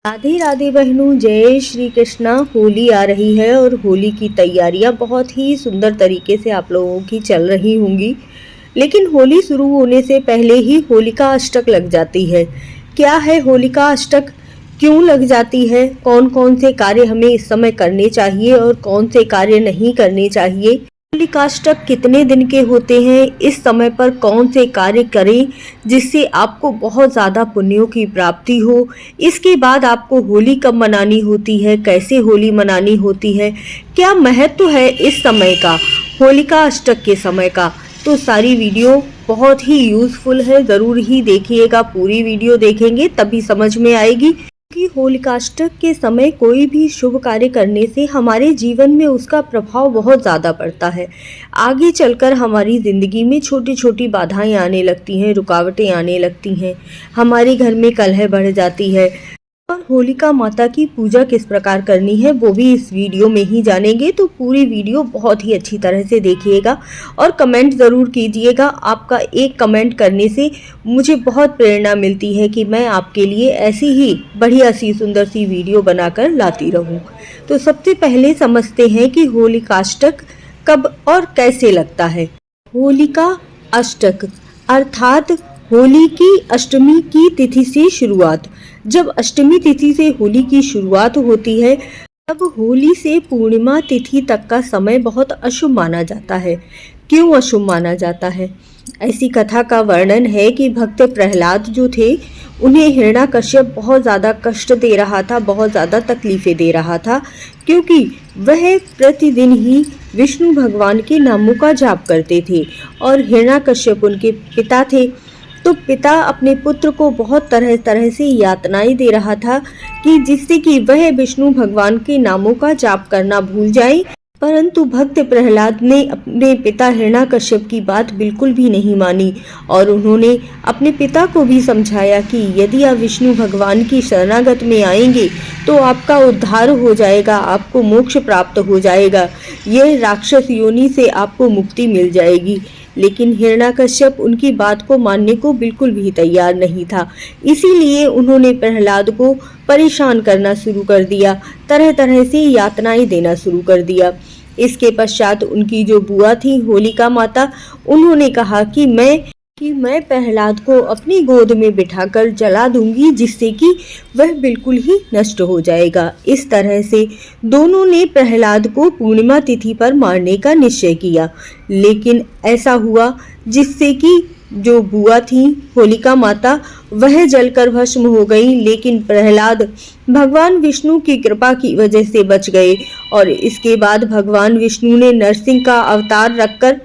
राधे राधे बहनों, जय श्री कृष्णा। होली आ रही है और होली की तैयारियां बहुत ही सुंदर तरीके से आप लोगों की चल रही होंगी। लेकिन होली शुरू होने से पहले ही होलिका अष्टक लग जाती है। क्या है होलिका अष्टक, क्यों लग जाती है, कौन कौन से कार्य हमें इस समय करने चाहिए और कौन से कार्य नहीं करने चाहिए, होलिकाष्टक कितने दिन के होते हैं, इस समय पर कौन से कार्य करें जिससे आपको बहुत ज़्यादा पुण्यों की प्राप्ति हो। इसके बाद आपको होली कब मनानी होती है, कैसे होली मनानी होती है, क्या महत्व है इस समय का, होलिका अष्टक के समय का। तो सारी वीडियो बहुत ही यूज़फुल है, ज़रूर ही देखिएगा। पूरी वीडियो देखेंगे तभी समझ में आएगी कि होलिकाष्टक के समय कोई भी शुभ कार्य करने से हमारे जीवन में उसका प्रभाव बहुत ज़्यादा पड़ता है। आगे चलकर हमारी ज़िंदगी में छोटी छोटी बाधाएं आने लगती हैं, रुकावटें आने लगती हैं, हमारे घर में कलह बढ़ जाती है। और होलिका माता की पूजा किस प्रकार करनी है वो भी इस वीडियो में ही जानेंगे। तो पूरी वीडियो बहुत ही अच्छी तरह से देखिएगा और कमेंट ज़रूर कीजिएगा। आपका एक कमेंट करने से मुझे बहुत प्रेरणा मिलती है कि मैं आपके लिए ऐसी ही बढ़िया सी सुंदर सी वीडियो बनाकर लाती रहूं। तो सबसे पहले समझते हैं कि होलिकाष्टक कब और कैसे लगता है। होलिका अष्टक अर्थात होली की अष्टमी की तिथि से शुरुआत। जब अष्टमी तिथि से होली की शुरुआत होती है तब होली से पूर्णिमा तिथि तक का समय बहुत अशुभ माना जाता है। क्यों अशुभ माना जाता है? ऐसी कथा का वर्णन है कि भक्त प्रहलाद जो थे उन्हें हिरण्याकश्यप बहुत ज़्यादा कष्ट दे रहा था, बहुत ज़्यादा तकलीफ़ें दे रहा था, क्योंकि वह प्रतिदिन ही विष्णु भगवान के नामों का जाप करते थे और हिरण्याकश्यप उनके पिता थे। तो पिता अपने पुत्र को बहुत तरह तरह से यातनाएं दे रहा था कि जिससे कि वह विष्णु भगवान के नामों का जाप करना भूल जाए। परंतु भक्त प्रहलाद ने अपने पिता हिरण्याकश्यप की बात बिल्कुल भी नहीं मानी और उन्होंने अपने पिता को भी समझाया कि यदि आप विष्णु भगवान की शरणागत में आएंगे तो आपका उद्धार हो जाएगा, आपको मोक्ष प्राप्त हो जाएगा, यह राक्षस योनि से आपको मुक्ति मिल जाएगी। लेकिन हिरण्याकश्यप उनकी बात को मानने को बिल्कुल भी तैयार नहीं था। इसीलिए उन्होंने प्रहलाद को परेशान करना शुरू कर दिया, तरह तरह से यातनाएं देना शुरू कर दिया। इसके पश्चात उनकी जो बुआ थी होलिका माता, उन्होंने कहा कि मैं प्रहलाद को अपनी गोद में बिठाकर जला दूंगी जिससे कि वह बिल्कुल ही नष्ट हो जाएगा। इस तरह से दोनों ने प्रहलाद को पूर्णिमा तिथि पर मारने का निश्चय किया। लेकिन ऐसा हुआ जिससे कि जो बुआ थी होलिका माता वह जलकर भस्म हो गई, लेकिन प्रहलाद भगवान विष्णु की कृपा की वजह से बच गए। और इसके बाद भगवान विष्णु ने नरसिंह का अवतार रखकर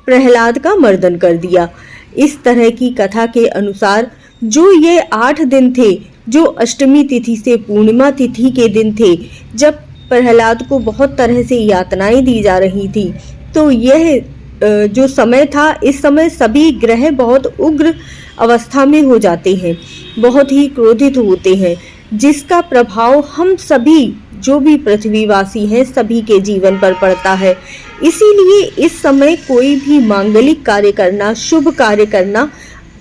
प्रहलाद का मर्दन कर दिया। इस तरह की कथा के अनुसार जो ये 8 दिन थे, जो अष्टमी तिथि से पूर्णिमा तिथि के दिन थे, जब प्रहलाद को बहुत तरह से यातनाएं दी जा रही थी, तो यह जो समय था, इस समय सभी ग्रह बहुत उग्र अवस्था में हो जाते हैं, बहुत ही क्रोधित होते हैं, जिसका प्रभाव हम सभी जो भी पृथ्वीवासी हैं सभी के जीवन पर पड़ता है। इसीलिए इस समय कोई भी मांगलिक कार्य करना, शुभ कार्य करना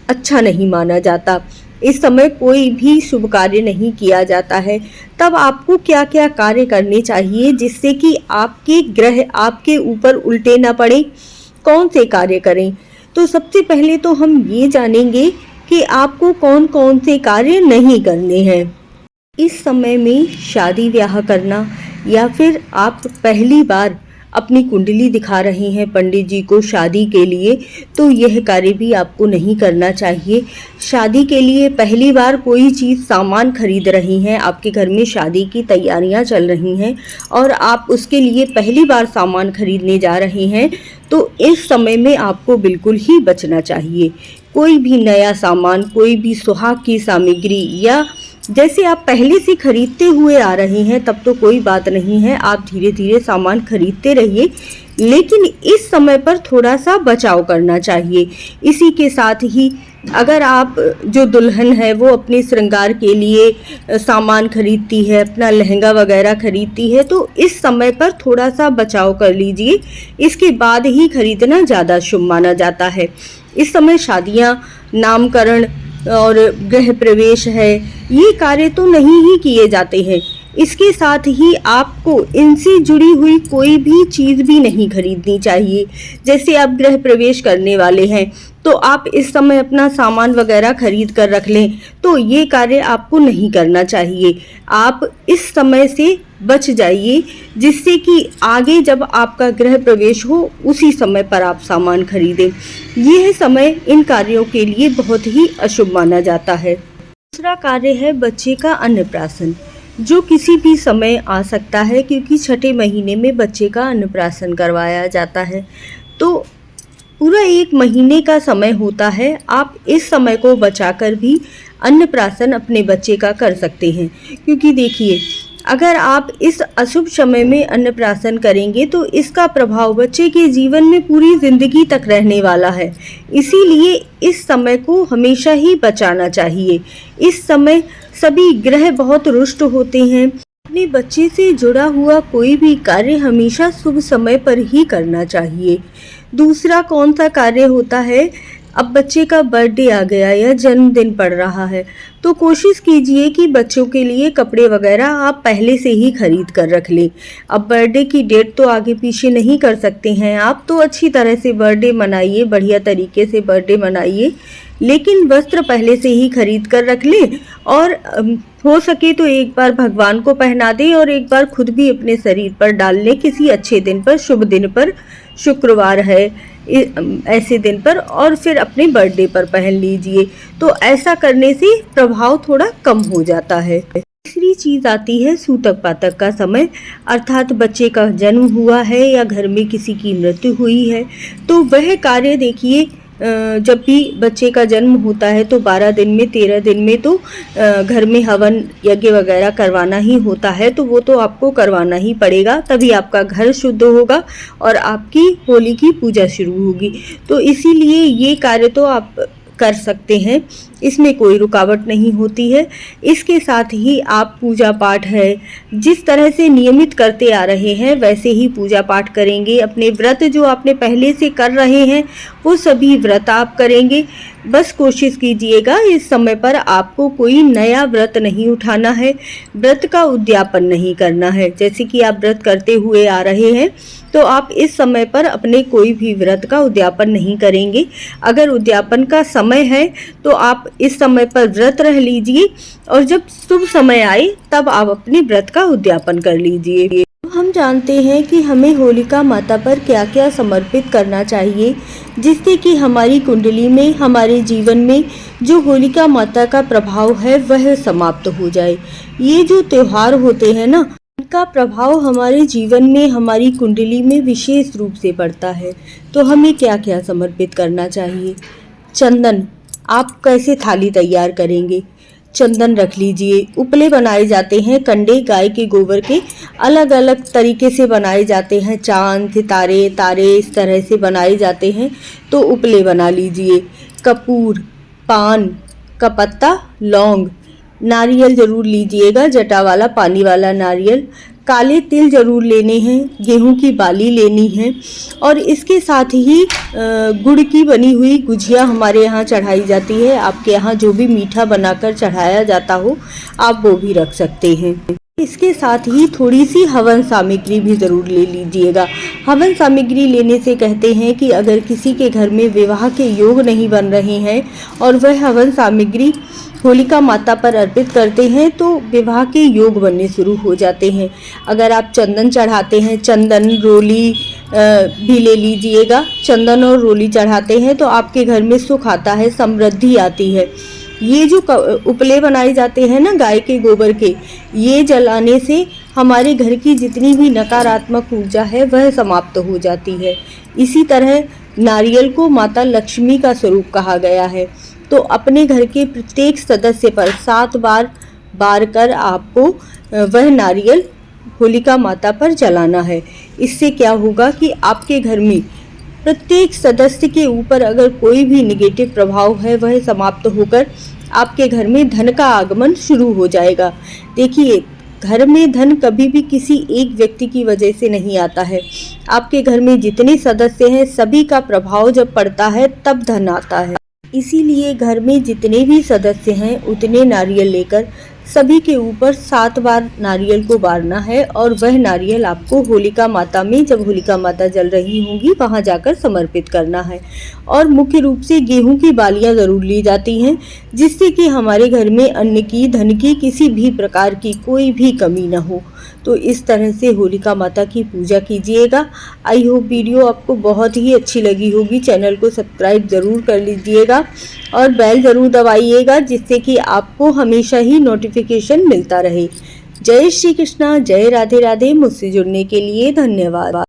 अच्छा नहीं माना जाता। इस समय कोई भी शुभ कार्य नहीं किया जाता है। तब आपको क्या क्या कार्य करने चाहिए जिससे कि आपके ग्रह आपके ऊपर उल्टे ना पड़े, कौन से कार्य करें? तो सबसे पहले तो हम ये जानेंगे कि आपको कौन कौन से कार्य नहीं करने हैं। इस समय में शादी ब्याह करना, या फिर आप पहली बार अपनी कुंडली दिखा रहे हैं पंडित जी को शादी के लिए, तो यह कार्य भी आपको नहीं करना चाहिए। शादी के लिए पहली बार कोई चीज़ सामान खरीद रही हैं, आपके घर में शादी की तैयारियां चल रही हैं और आप उसके लिए पहली बार सामान खरीदने जा रहे हैं, तो इस समय में आपको बिल्कुल ही बचना चाहिए। कोई भी नया सामान, कोई भी सुहाग की सामग्री, या जैसे आप पहले से खरीदते हुए आ रहे हैं तब तो कोई बात नहीं है, आप धीरे धीरे सामान खरीदते रहिए, लेकिन इस समय पर थोड़ा सा बचाव करना चाहिए। इसी के साथ ही अगर आप जो दुल्हन है वो अपने श्रृंगार के लिए सामान खरीदती है, अपना लहंगा वगैरह खरीदती है, तो इस समय पर थोड़ा सा बचाव कर लीजिए। इसके बाद ही खरीदना ज़्यादा शुभ माना जाता है। इस समय शादियाँ, नामकरण, और गृह प्रवेश है, ये कार्य तो नहीं ही किए जाते हैं। इसके साथ ही आपको इनसे जुड़ी हुई कोई भी चीज़ भी नहीं खरीदनी चाहिए। जैसे आप गृह प्रवेश करने वाले हैं तो आप इस समय अपना सामान वगैरह खरीद कर रख लें, तो ये कार्य आपको नहीं करना चाहिए। आप इस समय से बच जाइए, जिससे कि आगे जब आपका गृह प्रवेश हो उसी समय पर आप सामान खरीदें। यह समय इन कार्यों के लिए बहुत ही अशुभ माना जाता है। दूसरा कार्य है बच्चे का अन्नप्राशन, जो किसी भी समय आ सकता है, क्योंकि छठे महीने में बच्चे का अन्नप्राशन करवाया जाता है। तो पूरा 1 महीने का समय होता है, आप इस समय को बचाकर भी अन्नप्राशन अपने बच्चे का कर सकते हैं। क्योंकि देखिए, अगर आप इस अशुभ समय में अन्नप्राशन करेंगे तो इसका प्रभाव बच्चे के जीवन में पूरी जिंदगी तक रहने वाला है। इसीलिए इस समय को हमेशा ही बचाना चाहिए। इस समय सभी ग्रह बहुत रुष्ट होते हैं। अपने बच्चे से जुड़ा हुआ कोई भी कार्य हमेशा शुभ समय पर ही करना चाहिए। दूसरा कौन सा कार्य होता है, अब बच्चे का बर्थडे आ गया या जन्मदिन पड़ रहा है, तो कोशिश कीजिए कि बच्चों के लिए कपड़े वगैरह आप पहले से ही खरीद कर रख लें। अब बर्थडे की डेट तो आगे पीछे नहीं कर सकते हैं आप, तो अच्छी तरह से बर्थडे मनाइए, बढ़िया तरीके से बर्थडे मनाइए, लेकिन वस्त्र पहले से ही खरीद कर रख लें। और हो सके तो एक बार भगवान को पहना दें और एक बार खुद भी अपने शरीर पर डाल लें किसी अच्छे दिन पर, शुभ दिन पर, शुक्रवार है ऐसे दिन पर, और फिर अपने बर्थडे पर पहन लीजिए। तो ऐसा करने से प्रभाव थोड़ा कम हो जाता है। तीसरी चीज़ आती है सूतक पातक का समय, अर्थात बच्चे का जन्म हुआ है या घर में किसी की मृत्यु हुई है, तो वह कार्य देखिए, जब भी बच्चे का जन्म होता है तो 12 दिन में, 13 दिन में तो घर में हवन यज्ञ वगैरह करवाना ही होता है। तो वो तो आपको करवाना ही पड़ेगा, तभी आपका घर शुद्ध होगा और आपकी होली की पूजा शुरू होगी। तो इसीलिए ये कार्य तो आप कर सकते हैं, इसमें कोई रुकावट नहीं होती है। इसके साथ ही आप पूजा पाठ है जिस तरह से नियमित करते आ रहे हैं वैसे ही पूजा पाठ करेंगे। अपने व्रत जो आपने पहले से कर रहे हैं वो सभी व्रत आप करेंगे। बस कोशिश कीजिएगा इस समय पर आपको कोई नया व्रत नहीं उठाना है, व्रत का उद्यापन नहीं करना है। जैसे कि आप व्रत करते हुए आ रहे हैं तो आप इस समय पर अपने कोई भी व्रत का उद्यापन नहीं करेंगे। अगर उद्यापन का समय है तो आप इस समय पर व्रत रह लीजिए और जब शुभ समय आए तब आप अपने व्रत का उद्यापन कर लीजिए। हम जानते हैं कि हमें होलिका माता पर क्या क्या समर्पित करना चाहिए, जिससे कि हमारी कुंडली में, हमारे जीवन में जो होलिका माता का प्रभाव है वह समाप्त हो जाए। ये जो त्योहार होते हैं ना, इनका प्रभाव हमारे जीवन में, हमारी कुंडली में विशेष रूप से पड़ता है। तो हमें क्या क्या समर्पित करना चाहिए। चंदन, आप कैसे थाली तैयार करेंगे, चंदन रख लीजिए। उपले बनाए जाते हैं कंडे गाय के गोबर के, अलग अलग तरीके से बनाए जाते हैं, चांद, सितारे, तारे इस तरह से बनाए जाते हैं, तो उपले बना लीजिए। कपूर, पान का पत्ता, लौंग, नारियल जरूर लीजिएगा, जटा वाला पानी वाला नारियल, काले तिल जरूर लेने हैं, गेहूं की बाली लेनी है, और इसके साथ ही गुड़ की बनी हुई गुजिया हमारे यहाँ चढ़ाई जाती है। आपके यहाँ जो भी मीठा बनाकर चढ़ाया जाता हो आप वो भी रख सकते हैं। इसके साथ ही थोड़ी सी हवन सामग्री भी ज़रूर ले लीजिएगा। हवन सामग्री लेने से कहते हैं कि अगर किसी के घर में विवाह के योग नहीं बन रहे हैं और वह हवन सामग्री होलिका माता पर अर्पित करते हैं तो विवाह के योग बनने शुरू हो जाते हैं। अगर आप चंदन चढ़ाते हैं, चंदन रोली भी ले लीजिएगा। चंदन और रोली चढ़ाते हैं तो आपके घर में सुख आता है, समृद्धि आती है। ये जो उपले बनाए जाते हैं ना गाय के गोबर के, ये जलाने से हमारे घर की जितनी भी नकारात्मक ऊर्जा है वह समाप्त हो जाती है। इसी तरह नारियल को माता लक्ष्मी का स्वरूप कहा गया है, तो अपने घर के प्रत्येक सदस्य पर 7 बार बार कर आपको वह नारियल होलिका माता पर जलाना है। इससे क्या होगा कि आपके घर में प्रत्येक सदस्य के ऊपर अगर कोई भी नेगेटिव प्रभाव है वह समाप्त होकर आपके घर में धन का आगमन शुरू हो जाएगा। देखिए, घर में धन कभी भी किसी एक व्यक्ति की वजह से नहीं आता है। आपके घर में जितने सदस्य हैं सभी का प्रभाव जब पड़ता है तब धन आता है। इसीलिए घर में जितने भी सदस्य हैं उतने नारियल लेकर सभी के ऊपर 7 बार नारियल को बारना है और वह नारियल आपको होलिका माता में, जब होलिका माता जल रही होंगी वहां जाकर समर्पित करना है। और मुख्य रूप से गेहूं की बालियां ज़रूर ली जाती हैं, जिससे कि हमारे घर में अन्न की, धन की, किसी भी प्रकार की कोई भी कमी न हो। तो इस तरह से होलिका माता की पूजा कीजिएगा। आई होप वीडियो आपको बहुत ही अच्छी लगी होगी। चैनल को सब्सक्राइब ज़रूर कर लीजिएगा और बेल ज़रूर दबाइएगा, जिससे कि आपको हमेशा ही नोटिफिकेशन मिलता रहे। जय श्री कृष्णा, जय राधे राधे। मुझसे जुड़ने के लिए धन्यवाद।